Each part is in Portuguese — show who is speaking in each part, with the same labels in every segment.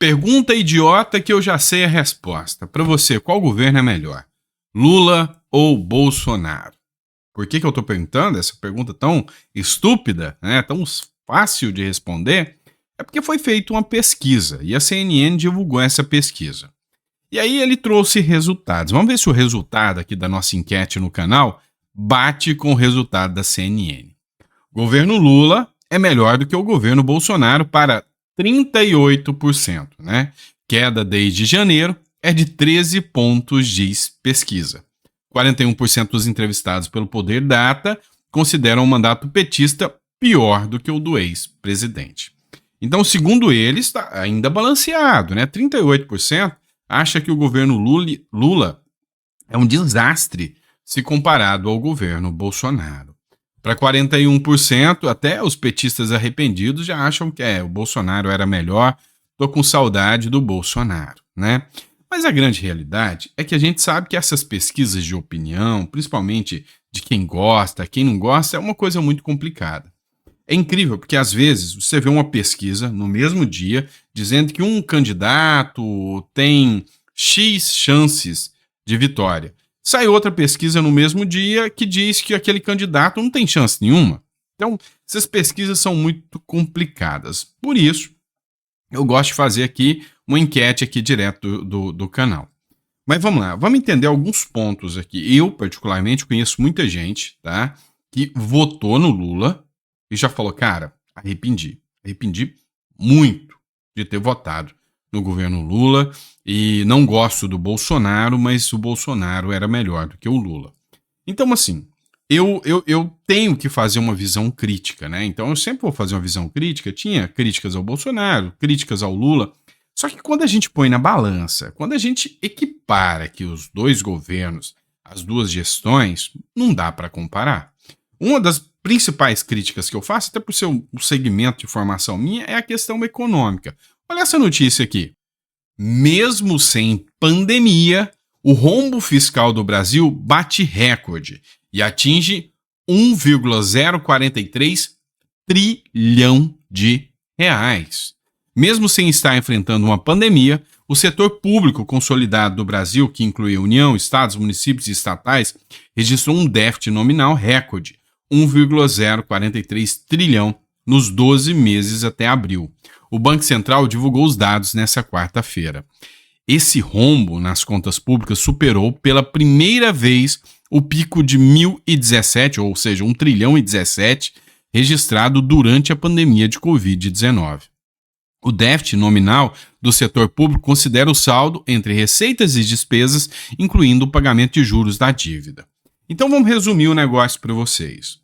Speaker 1: Pergunta idiota que eu já sei a resposta. Para você, qual governo é melhor? Lula ou Bolsonaro? Por que eu estou perguntando essa pergunta tão estúpida, né? Tão fácil de responder? É porque foi feita uma pesquisa e a CNN divulgou essa pesquisa. E aí ele trouxe resultados. Vamos ver se o resultado aqui da nossa enquete no canal bate com o resultado da CNN. O governo Lula é melhor do que o governo Bolsonaro para 38%, né? Queda desde janeiro é de 13 pontos, diz pesquisa. 41% dos entrevistados pelo Poder Data consideram o mandato petista pior do que o do ex-presidente. Então, segundo eles, está ainda balanceado, né? 38% acha que o governo Lula é um desastre se comparado ao governo Bolsonaro. Para 41%, até os petistas arrependidos já acham que o Bolsonaro era melhor, tô com saudade do Bolsonaro, né? Mas a grande realidade é que a gente sabe que essas pesquisas de opinião, principalmente de quem gosta, quem não gosta, é uma coisa muito complicada. É incrível, porque às vezes você vê uma pesquisa no mesmo dia dizendo que um candidato tem X chances de vitória. Sai outra pesquisa no mesmo dia que diz que aquele candidato não tem chance nenhuma. Então, essas pesquisas são muito complicadas. Por isso, eu gosto de fazer aqui uma enquete aqui direto do canal. Mas vamos lá, vamos entender alguns pontos aqui. Eu, particularmente, conheço muita gente, tá, que votou no Lula e já falou, cara, arrependi muito de ter votado no governo Lula e não gosto do Bolsonaro, mas o Bolsonaro era melhor do que o Lula. Então, assim, eu tenho que fazer uma visão crítica, né? Então, eu sempre vou fazer uma visão crítica. Tinha críticas ao Bolsonaro, críticas ao Lula. Só que quando a gente põe na balança, quando a gente equipara aqui os dois governos, as duas gestões, não dá para comparar. Uma das principais críticas que eu faço, até por ser um segmento de formação minha, é a questão econômica. Olha essa notícia aqui. Mesmo sem pandemia, o rombo fiscal do Brasil bate recorde e atinge 1,043 trilhão de reais. Mesmo sem estar enfrentando uma pandemia, o setor público consolidado do Brasil, que inclui a União, estados, municípios e estatais, registrou um déficit nominal recorde, 1,043 trilhão nos 12 meses até abril. O Banco Central divulgou os dados nessa quarta-feira. Esse rombo nas contas públicas superou pela primeira vez o pico de 2017, ou seja, 1 trilhão e 17, registrado durante a pandemia de Covid-19. O déficit nominal do setor público considera o saldo entre receitas e despesas, incluindo o pagamento de juros da dívida. Então vamos resumir o negócio para vocês.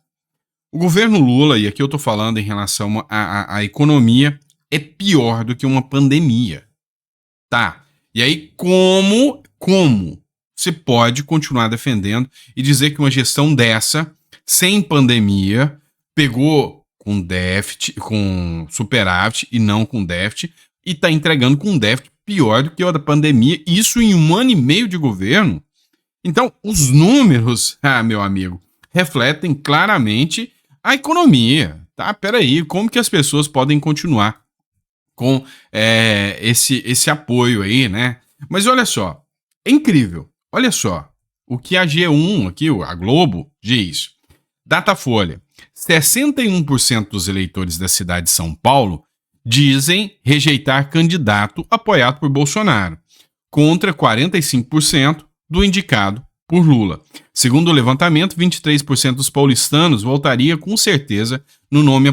Speaker 1: O governo Lula, e aqui eu estou falando em relação à economia, é pior do que uma pandemia. Tá? E aí como você pode continuar defendendo e dizer que uma gestão dessa, sem pandemia, pegou com déficit, com superávit e não com déficit, e está entregando com um déficit pior do que o da pandemia, isso em 1 ano e meio de governo? Então, os números, meu amigo, refletem claramente a economia, tá? Peraí, como que as pessoas podem continuar com esse apoio aí, né? Mas olha só, é incrível. Olha só o que a G1 aqui, a Globo, diz. Datafolha, 61% dos eleitores da cidade de São Paulo dizem rejeitar candidato apoiado por Bolsonaro, contra 45% do indicado por Lula. Segundo o levantamento, 23% dos paulistanos votaria com certeza no nome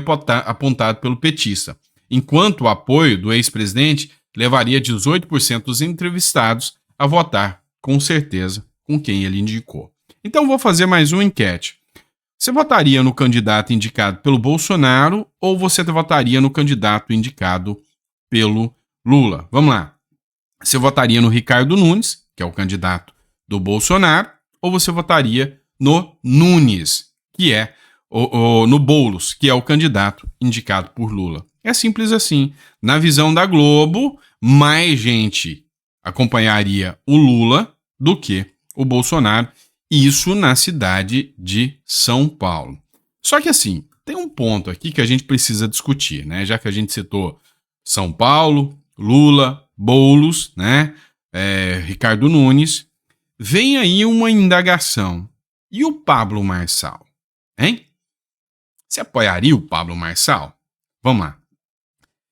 Speaker 1: apontado pelo petista, enquanto o apoio do ex-presidente levaria 18% dos entrevistados a votar com certeza com quem ele indicou. Então vou fazer mais uma enquete. Você votaria no candidato indicado pelo Bolsonaro ou você votaria no candidato indicado pelo Lula? Vamos lá. Você votaria no Ricardo Nunes, que é o candidato do Bolsonaro, ou você votaria no Nunes, que é no Boulos, que é o candidato indicado por Lula? É simples assim. Na visão da Globo, mais gente acompanharia o Lula do que o Bolsonaro. Isso na cidade de São Paulo. Só que assim, tem um ponto aqui que a gente precisa discutir, né? Já que a gente citou São Paulo, Lula, Boulos, né? Ricardo Nunes. Vem aí uma indagação. E o Pablo Marçal? Hein? Você apoiaria o Pablo Marçal? Vamos lá.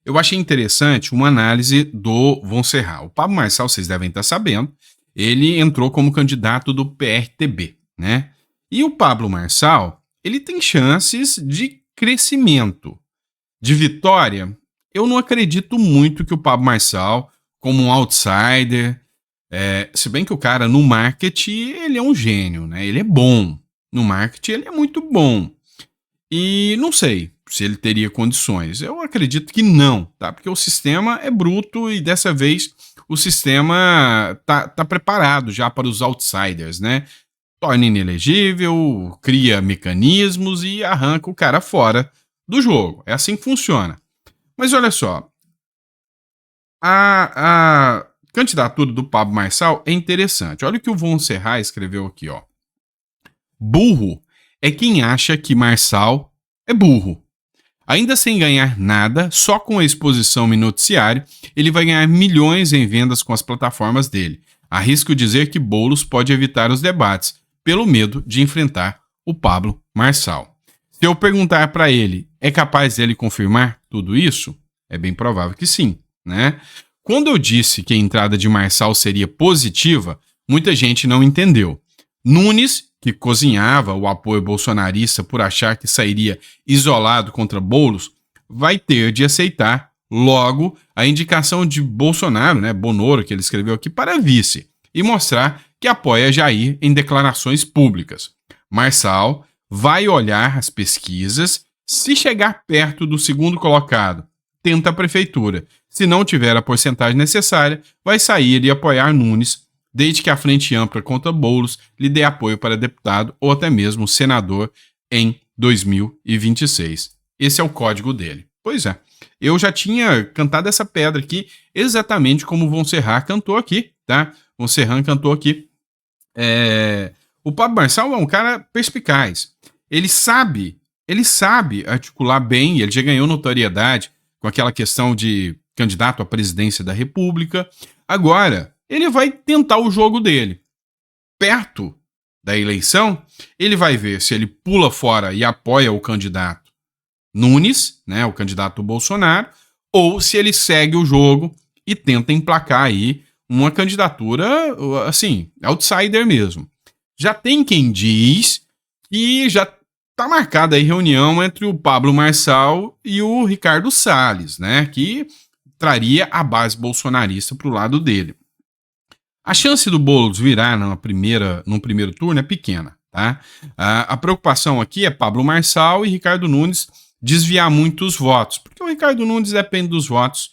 Speaker 1: Eu achei interessante uma análise do Von Serra. O Pablo Marçal, vocês devem estar sabendo, ele entrou como candidato do PRTB, né? E o Pablo Marçal, ele tem chances de crescimento. De vitória, eu não acredito muito que o Pablo Marçal, como um outsider, se bem que o cara no marketing, ele é um gênio, né? Ele é bom. No marketing, ele é muito bom. E não sei se ele teria condições. Eu acredito que não, tá? Porque o sistema é bruto e dessa vez o sistema tá preparado já para os outsiders, né? Torna inelegível, cria mecanismos e arranca o cara fora do jogo. É assim que funciona. Mas olha só, a candidatura do Pablo Marçal é interessante. Olha o que o Von Serra escreveu aqui, ó. Burro é quem acha que Marçal é burro. Ainda sem ganhar nada, só com a exposição em noticiário, ele vai ganhar milhões em vendas com as plataformas dele. Arrisco dizer que Boulos pode evitar os debates, pelo medo de enfrentar o Pablo Marçal. Se eu perguntar para ele, é capaz dele confirmar tudo isso? É bem provável que sim, né? Quando eu disse que a entrada de Marçal seria positiva, muita gente não entendeu. Nunes, que cozinhava o apoio bolsonarista por achar que sairia isolado contra Boulos, vai ter de aceitar logo a indicação de Bolsonaro, né, Bonoro, que ele escreveu aqui, para vice, e mostrar que apoia Jair em declarações públicas. Marçal vai olhar as pesquisas, se chegar perto do segundo colocado, tenta a prefeitura. Se não tiver a porcentagem necessária, vai sair e apoiar Nunes, desde que a Frente Ampla contra Boulos lhe dê apoio para deputado ou até mesmo senador em 2026. Esse é o código dele. Pois é, eu já tinha cantado essa pedra aqui exatamente como o Von Serra cantou aqui, tá? Von Serra cantou aqui. O Pablo Marçal é um cara perspicaz. Ele sabe articular bem, ele já ganhou notoriedade com aquela questão de candidato à presidência da República. Agora, ele vai tentar o jogo dele. Perto da eleição, ele vai ver se ele pula fora e apoia o candidato Nunes, né, o candidato Bolsonaro, ou se ele segue o jogo e tenta emplacar aí uma candidatura, assim, outsider mesmo. Já tem quem diz que já está marcada aí reunião entre o Pablo Marçal e o Ricardo Salles, né, que traria a base bolsonarista para o lado dele. A chance do Boulos virar num primeiro turno é pequena, tá? A preocupação aqui é Pablo Marçal e Ricardo Nunes desviar muitos votos, porque o Ricardo Nunes depende dos votos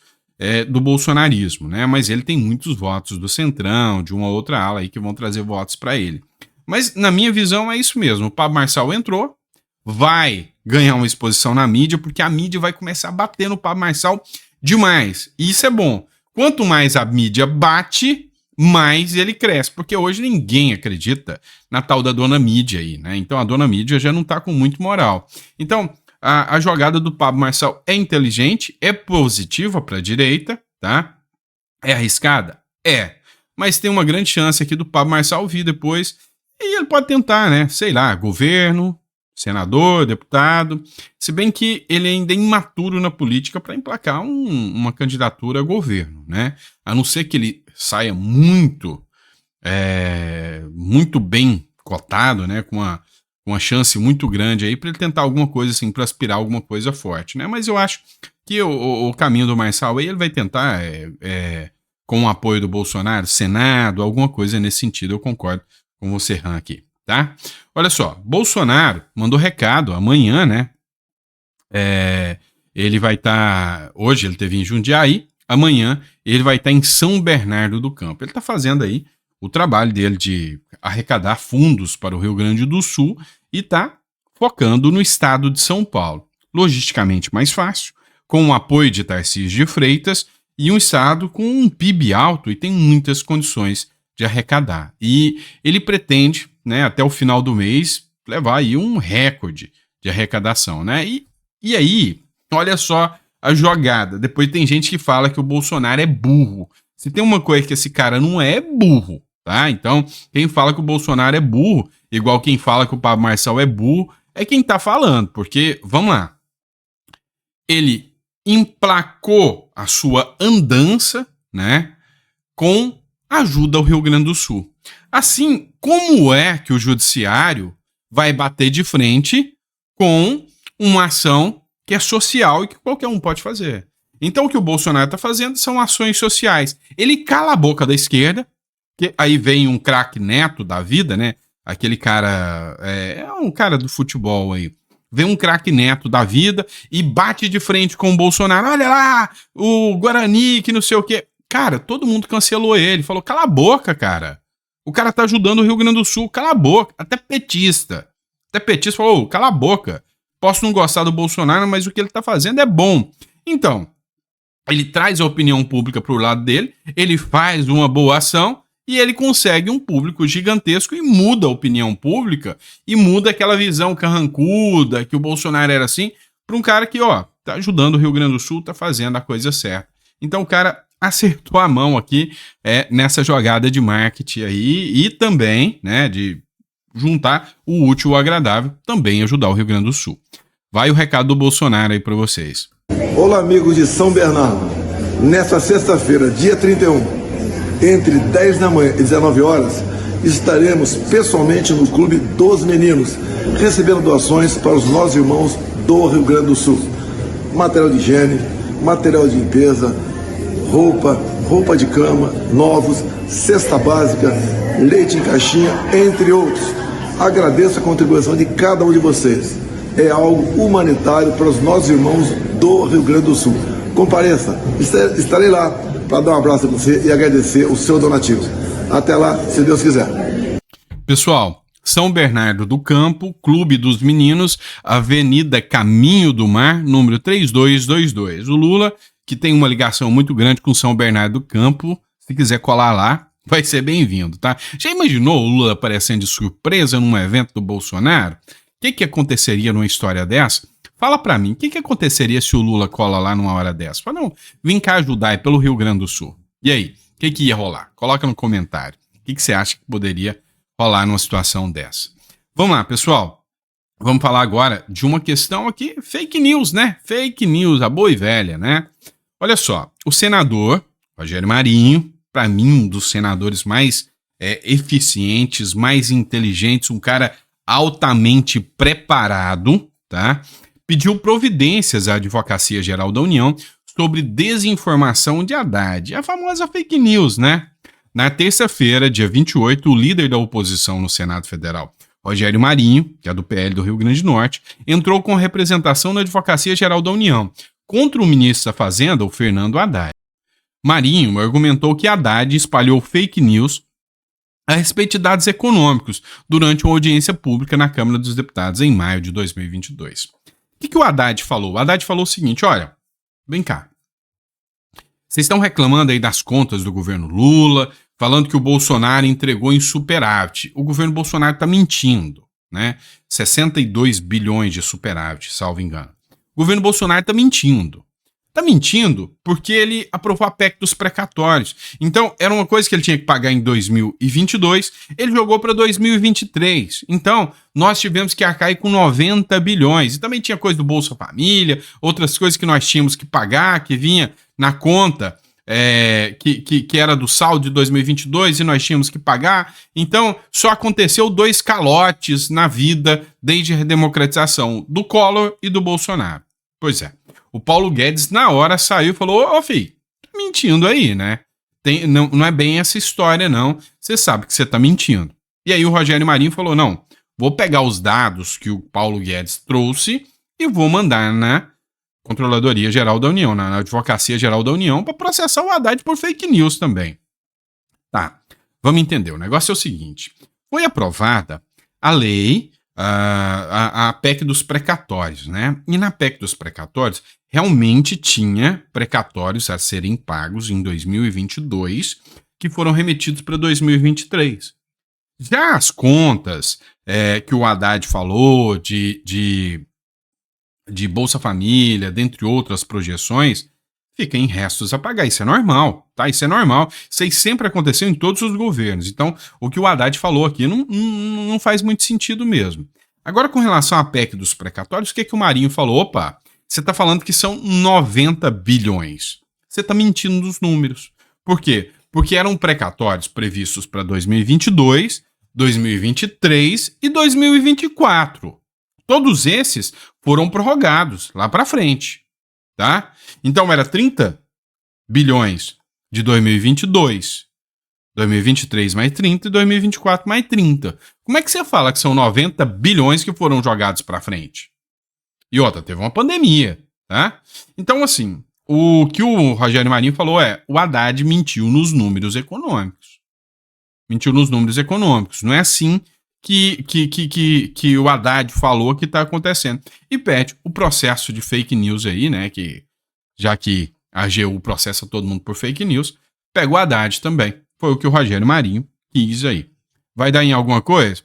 Speaker 1: do bolsonarismo, né? Mas ele tem muitos votos do Centrão, de uma outra ala aí que vão trazer votos para ele. Mas na minha visão é isso mesmo, o Pablo Marçal entrou, vai ganhar uma exposição na mídia, porque a mídia vai começar a bater no Pablo Marçal demais, e isso é bom. Quanto mais a mídia bate, mais ele cresce, porque hoje ninguém acredita na tal da dona mídia aí, né? Então a dona mídia já não tá com muito moral. Então, a jogada do Pablo Marçal é inteligente, é positiva para a direita, tá? É arriscada? É. Mas tem uma grande chance aqui do Pablo Marçal vir depois e ele pode tentar, né? Sei lá, governo, senador, deputado, se bem que ele ainda é imaturo na política para emplacar uma candidatura a governo, né? A não ser que ele saia muito bem cotado, né? Com uma chance muito grande aí para ele tentar alguma coisa assim, para aspirar alguma coisa forte, né? Mas eu acho que o caminho do Marçal aí ele vai tentar, com o apoio do Bolsonaro, Senado, alguma coisa nesse sentido, eu concordo com você, Han, aqui. Tá? Olha só, Bolsonaro mandou recado amanhã, né? Ele vai estar. Hoje ele teve em Jundiaí, amanhã ele vai estar em São Bernardo do Campo. Ele está fazendo aí o trabalho dele de arrecadar fundos para o Rio Grande do Sul e está focando no estado de São Paulo. Logisticamente mais fácil, com o apoio de Tarcísio de Freitas e um estado com um PIB alto e tem muitas condições de arrecadar. E ele pretende, né, até o final do mês, levar aí um recorde de arrecadação, né? E aí, olha só a jogada. Depois tem gente que fala que o Bolsonaro é burro. Se tem uma coisa que esse cara não é burro, tá? Então, quem fala que o Bolsonaro é burro, igual quem fala que o Pablo Marçal é burro, é quem tá falando. Porque, vamos lá, ele emplacou a sua andança, né, com ajuda ao Rio Grande do Sul. Assim, como é que o judiciário vai bater de frente com uma ação que é social e que qualquer um pode fazer? Então, o que o Bolsonaro está fazendo são ações sociais. Ele cala a boca da esquerda, que aí vem um craque Neto da vida, né? Aquele cara, é um cara do futebol aí. Vem um craque Neto da vida e bate de frente com o Bolsonaro. Olha lá, o Guarani, que não sei o quê. Cara, todo mundo cancelou ele. Falou, cala a boca, cara. O cara tá ajudando o Rio Grande do Sul, cala a boca. Até petista falou, cala a boca. Posso não gostar do Bolsonaro, mas o que ele tá fazendo é bom. Então, ele traz a opinião pública pro lado dele, ele faz uma boa ação e ele consegue um público gigantesco e muda a opinião pública e muda aquela visão carrancuda, que o Bolsonaro era assim, para um cara que, ó, tá ajudando o Rio Grande do Sul, tá fazendo a coisa certa. Então o cara acertou a mão aqui nessa jogada de marketing aí e também, né, de juntar o útil ao agradável, também ajudar o Rio Grande do Sul. Vai o recado do Bolsonaro aí para vocês.
Speaker 2: Olá, amigos de São Bernardo. Nesta sexta-feira, dia 31, entre 10 da manhã e 19 horas, estaremos pessoalmente no Clube dos Meninos, recebendo doações para os nossos irmãos do Rio Grande do Sul. Material de higiene, material de limpeza, roupa de cama, novos, cesta básica, leite em caixinha, entre outros. Agradeço a contribuição de cada um de vocês. É algo humanitário para os nossos irmãos do Rio Grande do Sul. Compareça, estarei lá para dar um abraço a você e agradecer o seu donativo. Até lá, se Deus quiser.
Speaker 1: Pessoal, São Bernardo do Campo, Clube dos Meninos, Avenida Caminho do Mar, número 3222. O Lula, que tem uma ligação muito grande com São Bernardo do Campo, se quiser colar lá, vai ser bem-vindo, tá? Já imaginou o Lula aparecendo de surpresa num evento do Bolsonaro? O que aconteceria numa história dessa? Fala pra mim, o que aconteceria se o Lula cola lá numa hora dessa? Fala, não, vem cá ajudar, é pelo Rio Grande do Sul. E aí, o que ia rolar? Coloca no comentário. O que você acha que poderia rolar numa situação dessa? Vamos lá, pessoal. Vamos falar agora de uma questão aqui, fake news, né? Fake news, a boa e velha, né? Olha só, o senador Rogério Marinho, para mim, um dos senadores mais eficientes, mais inteligentes, um cara altamente preparado, tá? Pediu providências à Advocacia Geral da União sobre desinformação de Haddad, a famosa fake news, né? Na terça-feira, dia 28, o líder da oposição no Senado Federal, Rogério Marinho, que é do PL do Rio Grande do Norte, entrou com representação na Advocacia Geral da União contra o ministro da Fazenda, o Fernando Haddad. Marinho argumentou que Haddad espalhou fake news a respeito de dados econômicos durante uma audiência pública na Câmara dos Deputados em maio de 2022. O que o Haddad falou? O Haddad falou o seguinte, olha, vem cá, vocês estão reclamando aí das contas do governo Lula, falando que o Bolsonaro entregou em superávit. O governo Bolsonaro está mentindo, né? 62 bilhões de superávit, salvo engano. O governo Bolsonaro está mentindo. Está mentindo porque ele aprovou a PEC dos precatórios. Então, era uma coisa que ele tinha que pagar em 2022, ele jogou para 2023. Então, nós tivemos que arcar com 90 bilhões. E também tinha coisa do Bolsa Família, outras coisas que nós tínhamos que pagar, que vinha na conta, que era do saldo de 2022 e nós tínhamos que pagar. Então, só aconteceu 2 calotes na vida desde a redemocratização do Collor e do Bolsonaro. Pois é. O Paulo Guedes, na hora, saiu e falou, ô filho, tá mentindo aí, né? Não é bem essa história, não. Você sabe que você tá mentindo. E aí o Rogério Marinho falou, não, vou pegar os dados que o Paulo Guedes trouxe e vou mandar na Controladoria Geral da União, na Advocacia Geral da União, para processar o Haddad por fake news também. Tá, vamos entender. O negócio é o seguinte, foi aprovada a lei, a PEC dos precatórios, né? E na PEC dos precatórios, realmente tinha precatórios a serem pagos em 2022 que foram remetidos para 2023. Já as contas que o Haddad falou de de Bolsa Família, dentre outras projeções, fica em restos a pagar. Isso é normal, tá? Isso é normal. Isso aí sempre aconteceu em todos os governos. Então, o que o Haddad falou aqui não faz muito sentido mesmo. Agora, com relação à PEC dos precatórios, o que o Marinho falou? Opa, você está falando que são 90 bilhões. Você está mentindo nos números. Por quê? Porque eram precatórios previstos para 2022, 2023 e 2024. Todos esses foram prorrogados lá para frente, tá? Então era 30 bilhões de 2022, 2023 mais 30 e 2024 mais 30. Como é que você fala que são 90 bilhões que foram jogados para frente? E outra, teve uma pandemia, tá? Então, assim, o que o Rogério Marinho falou é: o Haddad mentiu nos números econômicos. Mentiu nos números econômicos. Não é assim que o Haddad falou que está acontecendo. E pede o processo de fake news aí, né? Que, já que a AGU processa todo mundo por fake news, pega o Haddad também. Foi o que o Rogério Marinho quis aí. Vai dar em alguma coisa?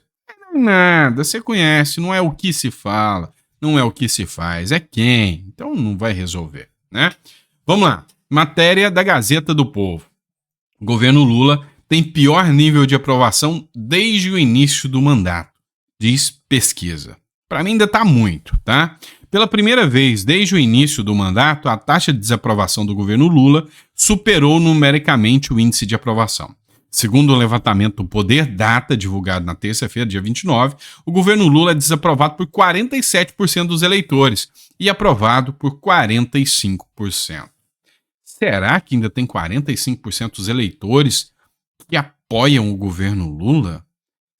Speaker 1: Nada, você conhece, não é o que se fala, não é o que se faz, é quem. Então não vai resolver, né? Vamos lá. Matéria da Gazeta do Povo. O governo Lula tem pior nível de aprovação desde o início do mandato, diz pesquisa. Para mim ainda tá muito, tá? Pela primeira vez desde o início do mandato, a taxa de desaprovação do governo Lula superou numericamente o índice de aprovação. Segundo o levantamento do Poder Data, divulgado na terça-feira, dia 29, o governo Lula é desaprovado por 47% dos eleitores e aprovado por 45%. Será que ainda tem 45% dos eleitores que apoiam o governo Lula?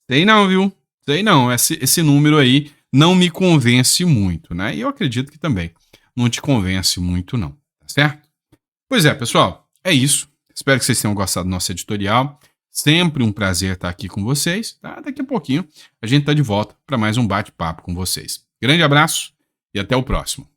Speaker 1: Sei não, viu? Sei não. Esse número aí não me convence muito, né? E eu acredito que também não te convence muito, não. Tá certo? Pois é, pessoal. É isso. Espero que vocês tenham gostado do nosso editorial. Sempre um prazer estar aqui com vocês. Tá? Daqui a pouquinho a gente tá de volta para mais um bate-papo com vocês. Grande abraço e até o próximo.